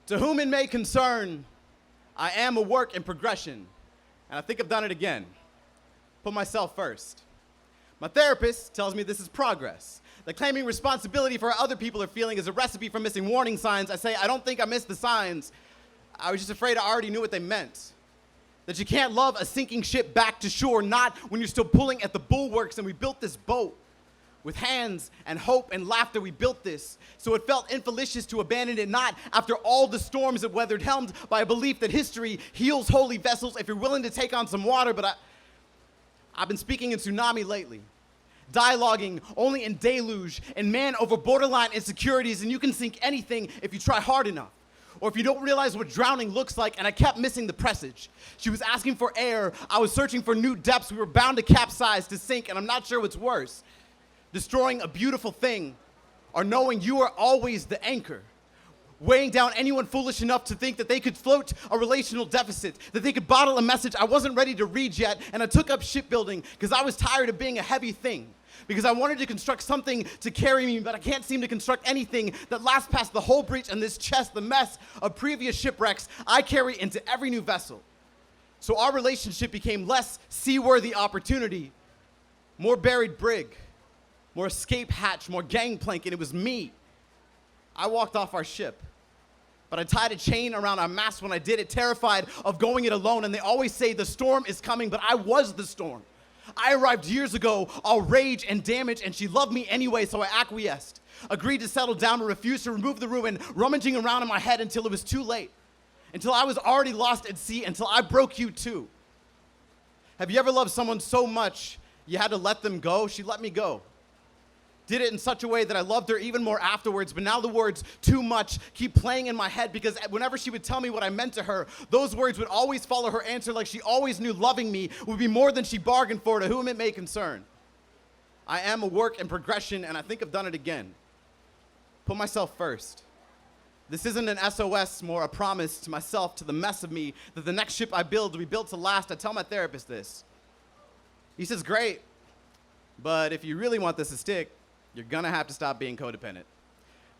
To whom it may concern, I am a work in progression, and I think I've done it again. Put myself first. My therapist tells me this is progress, that claiming responsibility for how other people are feeling is a recipe for missing warning signs. I say, I don't think I missed the signs. I was just afraid I already knew what they meant. That you can't love a sinking ship back to shore, not when you're still pulling at the bulwarks, and we built this boat. With hands and hope and laughter, we built this. So it felt infelicious to abandon it, not after all the storms it weathered, helmed by a belief that history heals holy vessels if you're willing to take on some water. But I've been speaking in tsunami lately, dialoguing only in deluge and man over borderline insecurities, and you can sink anything if you try hard enough. Or if you don't realize what drowning looks like, and I kept missing the presage. She was asking for air, I was searching for new depths, we were bound to capsize, to sink, and I'm not sure what's worse. Destroying a beautiful thing, or knowing you are always the anchor. Weighing down anyone foolish enough to think that they could float a relational deficit, that they could bottle a message I wasn't ready to read yet, and I took up shipbuilding because I was tired of being a heavy thing. Because I wanted to construct something to carry me, but I can't seem to construct anything that lasts past the whole breach and this chest, the mess of previous shipwrecks I carry into every new vessel. So our relationship became less seaworthy opportunity, more buried brig, more escape hatch, more gangplank, and it was me. I walked off our ship, but I tied a chain around our mast when I did it, terrified of going it alone, and they always say the storm is coming, but I was the storm. I arrived years ago, all rage and damage, and she loved me anyway, so I acquiesced, agreed to settle down, but refused to remove the room, and rummaging around in my head until it was too late, until I was already lost at sea, until I broke you too. Have you ever loved someone so much you had to let them go? She let me go. Did it in such a way that I loved her even more afterwards, but now the words too much keep playing in my head because whenever she would tell me what I meant to her, those words would always follow her answer like she always knew loving me would be more than she bargained for, to whom it may concern. I am a work in progression, and I think I've done it again. Put myself first. This isn't an SOS, more a promise to myself, to the mess of me, that the next ship I build will be built to last. I tell my therapist this. He says, great, but if you really want this to stick, you're gonna have to stop being codependent.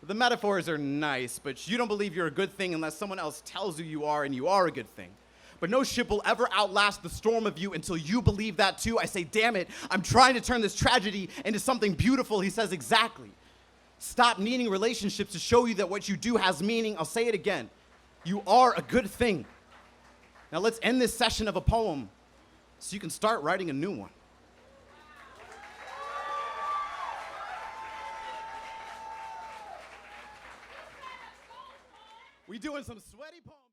The metaphors are nice, but you don't believe you're a good thing unless someone else tells you you are, and you are a good thing. But no ship will ever outlast the storm of you until you believe that too. I say, damn it, I'm trying to turn this tragedy into something beautiful. He says, exactly. Stop needing relationships to show you that what you do has meaning. I'll say it again. You are a good thing. Now let's end this session of a poem so you can start writing a new one. We doing some sweaty poems.